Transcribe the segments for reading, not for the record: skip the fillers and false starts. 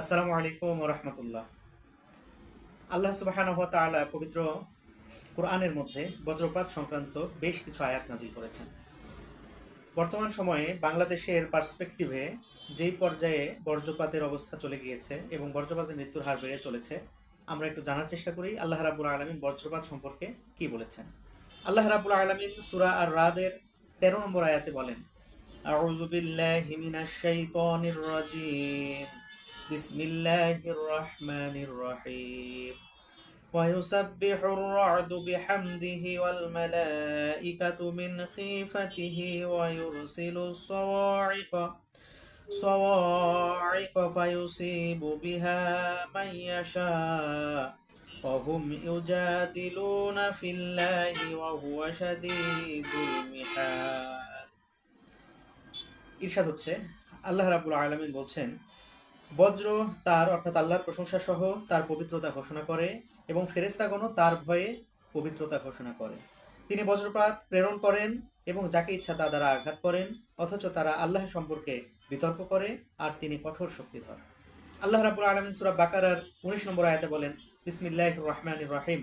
আসসালামু আলাইকুম ওয়া রাহমাতুল্লাহ। আল্লাহ সুবহানাহু ওয়া তাআলা পবিত্র কোরআনের মধ্যে বজ্রপাত সংক্রান্ত বেশ কিছু আয়াত নাজিল করেছেন। বর্তমান সময়ে বাংলাদেশের পার্সপেক্টিভে যেই পর্যায়ে বজ্রপাতের অবস্থা চলে গিয়েছে এবং বজ্রপাতের মৃত্যুর হার বেড়ে চলেছে, আমরা একটু জানার চেষ্টা করি আল্লাহ রাব্বুল আলামিন বজ্রপাত সম্পর্কে কি বলেছেন। আল্লাহ রাব্বুল আলামিন সূরা আর-রাদের ১৩ নম্বর আয়াতে বলেন, আউযু বিল্লাহি মিনাশ শাইতানির রাজীম। বিসমিল্লাহির রহমানির রহিম। ويسبح الرعد بحمده والملائكة من خيفته ويرسل الصواعق فيصيب بها من يشاء وهم يجادلون في الله وهو شديد المحال। ইরশাদ হচ্ছে, আল্লাহ রাব্বুল আলামিন বলছেন, বজ্র তার অর্থাৎ আল্লাহর প্রশংসা সহ তার পবিত্রতা ঘোষণা করে এবং ফেরেশতাগণও তার ভয়ে পবিত্রতা ঘোষণা করে। তিনি বজ্রপাত প্রেরণ করেন এবং যাকে ইচ্ছা তা দ্বারা আঘাত করেন, অথচ তারা আল্লাহ সম্পর্কে বিতর্ক করে, আর তিনি কঠোর শক্তিধর। আল্লাহ রাব্বুল আলামিন সূরা বাকারার ১৯ নম্বর আয়াতে বলেন, বিসমিল্লাহির রহমানির রহিম।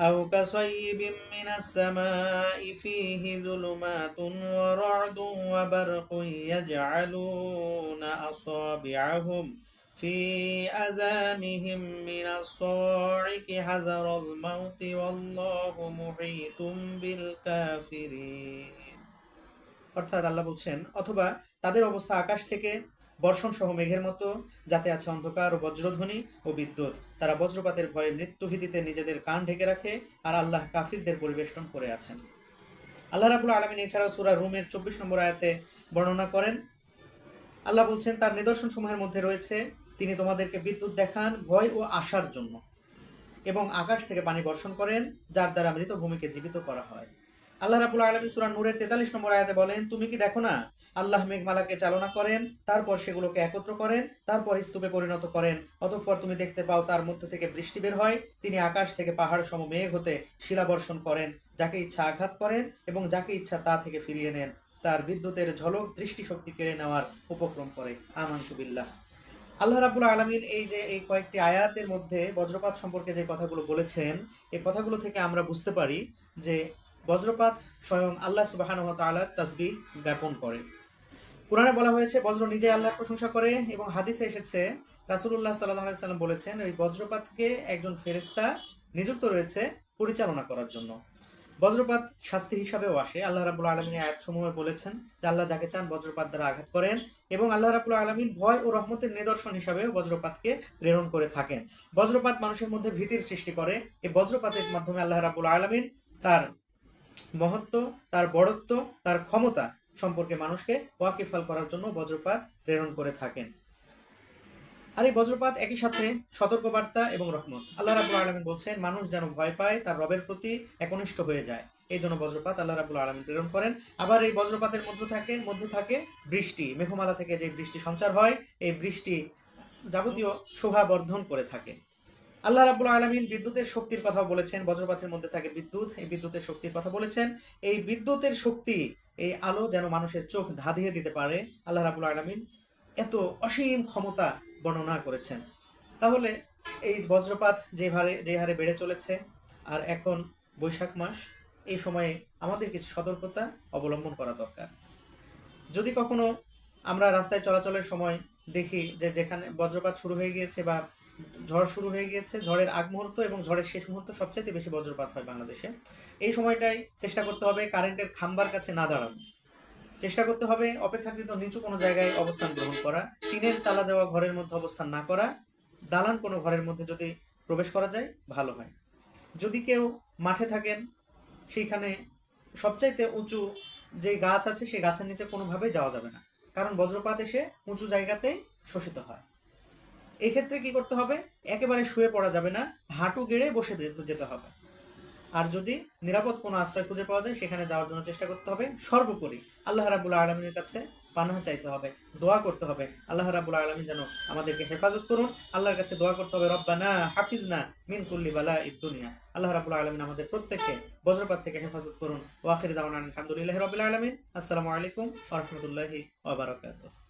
أو كصيب من السماء فيه ظلمات ورعد وبرق يجعلون أصابعهم في آذانهم من الصواعق حذر الموت والله محيط بالكافرين। অর্থাৎ আল্লাহ বলছেন, অথবা তাদের অবস্থা আকাশ থেকে বর্ষণ সহ মেঘের মতো, যাতে আছে অন্ধকার ও বজ্রধ্বনি ও বিদ্যুৎ। তারা বজ্রপাতের ভয়ে মৃত্যুভীতিতে নিজেদের কান ঢেকে রাখে, আর আল্লাহ কাফিরদের পরিবেষ্টন করে আছেন। আল্লাহ রাব্বুল আলামিন এছাড়াও সূরা রুমের ২৪ নম্বর আয়াতে বর্ণনা করেন, আল্লাহ বলছেন, তার নিদর্শন সমূহের মধ্যে রয়েছে তিনি তোমাদেরকে বিদ্যুৎ দেখান ভয় ও আশার জন্য, এবং আকাশ থেকে পানি বর্ষণ করেন যার দ্বারা মৃত ভূমিকে জীবিত করা হয়। আল্লাহ রাব্বুল আলামিন সূরা নূরের ৪৩ নম্বর আয়াতে বলেন, তুমি কি দেখো না আল্লাহ মেঘমালাকে চালনা করেন, তারপর সেগুলোকে একত্র করেন, তারপর স্তূপে পরিণত করেন, অতঃপর তুমি দেখতে পাও তার মধ্য থেকে বৃষ্টি বের হয়। তিনি আকাশ থেকে পাহাড় সম মেঘ হতে শিলাবর্ষণ করেন, যাকে ইচ্ছা আঘাত করেন এবং যাকে ইচ্ছা তা থেকে ফিরিয়ে নেন। তার বিদ্যুতের ঝলক দৃষ্টিশক্তি কেড়ে নেওয়ার উপক্রম করে। আমানতু বিল্লাহ। আল্লাহ রাব্বুল আলামিন এই কয়েকটি আয়াতের মধ্যে বজ্রপাত সম্পর্কে যে কথাগুলো বলেছেন, এই কথাগুলো থেকে আমরা বুঝতে পারি যে বজ্রপাত স্বয়ং আল্লাহ সুবহানাহু ওয়া তাআলার তাসবিহ জ্ঞাপন করে। কুরআনে বলা হয়েছে বজ্র নিজে আল্লাহর প্রশংসা করে, এবং হাদিসে এসেছে রাসূলুল্লাহ সাল্লাল্লাহু আলাইহি ওয়াসাল্লাম বলেছেন, ওই বজ্রপাতকে একজন ফেরেশতা নিযুক্ত রয়েছে পরিচালনা করার জন্য। বজ্রপাত শাস্তি হিসাবেও আসে। আল্লাহ রাব্বুল আলামিন আয়াতসমূহে বলেছেন যে আল্লাহ যাকে চান বজ্রপাত দ্বারা আঘাত করেন, এবং আল্লাহ রাব্বুল আলামিন ভয় ও রহমতের নিদর্শন হিসাবেও বজ্রপাতকে প্রেরণ করে থাকেন। বজ্রপাত মানুষের মধ্যে ভীতির সৃষ্টি করে। এই বজ্রপাতের মাধ্যমে আল্লাহ রাব্বুল আলামিন তার মহত্ব, তার বড়ত্ব, তার ক্ষমতা সম্পর্কে মানুষকে ওয়াকিফাল করার জন্য বজ্রপাত প্রেরণ করে থাকেন। আর এই বজ্রপাত একই সাথে সতর্কবার্তা এবং রহমত। আল্লাহ রাব্বুল আলামিন বলছেন, মানুষ যেন ভয় পায়, তার রবের প্রতি একনিষ্ঠ হয়ে যায়, এই জন্য বজ্রপাত আল্লাহ রাব্বুল আলামিন প্রেরণ করেন। আবার এই বজ্রপাতের মধ্যে থাকে বৃষ্টি। মেঘমালা থেকে যে বৃষ্টি সঞ্চার হয়, এই বৃষ্টি যাবতীয় শোভা বর্ধন করে থাকে। আল্লাহ রাব্বুল আলামিন বিদ্যুতের শক্তির কথা বলেছেন, বজ্রপাতের মধ্যে থাকে বিদ্যুৎ, এই বিদ্যুতের শক্তির কথা বলেছেন। এই বিদ্যুতের শক্তি, এই আলো যেন মানুষের চোখ ধাঁধিয়ে দিতে পারে, আল্লাহ রাব্বুল আলামিন এত অসীম ক্ষমতা বর্ণনা করেছেন। তাহলে এই বজ্রপাত যে হারে বেড়ে চলেছে, আর এখন বৈশাখ মাস, এই সময়ে আমাদের কিছু সতর্কতা অবলম্বন করা দরকার। যদি কখনো আমরা রাস্তায় চলাচলের সময় দেখি যে যেখানে বজ্রপাত শুরু হয়ে গিয়েছে বা ঝড় শুরু হয়ে গিয়েছে, ঝড়ের আগ মুহূর্ত এবং ঝড়ের শেষ মুহূর্ত সবচাইতে বেশি বজ্রপাত হয় বাংলাদেশে। এই সময়টাই চেষ্টা করতে হবে কারেন্টের খাম্বার কাছে না দাঁড়ানো, চেষ্টা করতে হবে অপেক্ষাকৃত নিচু কোনো জায়গায় অবস্থান গ্রহণ করা, টিনের চালা দেওয়া ঘরের মধ্যে অবস্থান না করা, দালান কোনো ঘরের মধ্যে যদি প্রবেশ করা যায় ভালো হয়। যদি কেউ মাঠে থাকেন, সেইখানে সবচাইতে উঁচু যে গাছ আছে সেই গাছের নিচে কোনোভাবেই যাওয়া যাবে না, কারণ বজ্রপাত এসে উঁচু জায়গাতেই শোষিত হয়। এক্ষেত্রে কি করতে হবে, একেবারে শুয়ে পড়া যাবে না, হাঁটু গেড়ে বসে যেতে হবে। আর যদি নিরাপদ কোনো আশ্রয় খুঁজে পাওয়া যায় সেখানে যাওয়ার জন্য চেষ্টা করতে হবে। সর্বোপরি আল্লাহ রাব্বুল আলামিনের কাছে পানাহ চাইতে হবে, দোয়া করতে হবে, আল্লাহ রাব্বুল আলামিন যেন আমাদেরকে হেফাজত করুন। আল্লাহর কাছে দোয়া করতে হবে, রব্বানা হাফিজনা মিন কুল্লি বালাইদ দুনিয়া। আল্লাহ রাব্বুল আলামিন আমাদের প্রত্যেককে বজ্রপাত থেকে হেফাজত করুন। ওয়া আখিরু দাওয়ানা আলহামদুলিল্লাহি রাব্বিল আলামিন। আসসালামু আলাইকুম ওয়া রাহমাতুল্লাহি ওয়া বারাকাতুহু।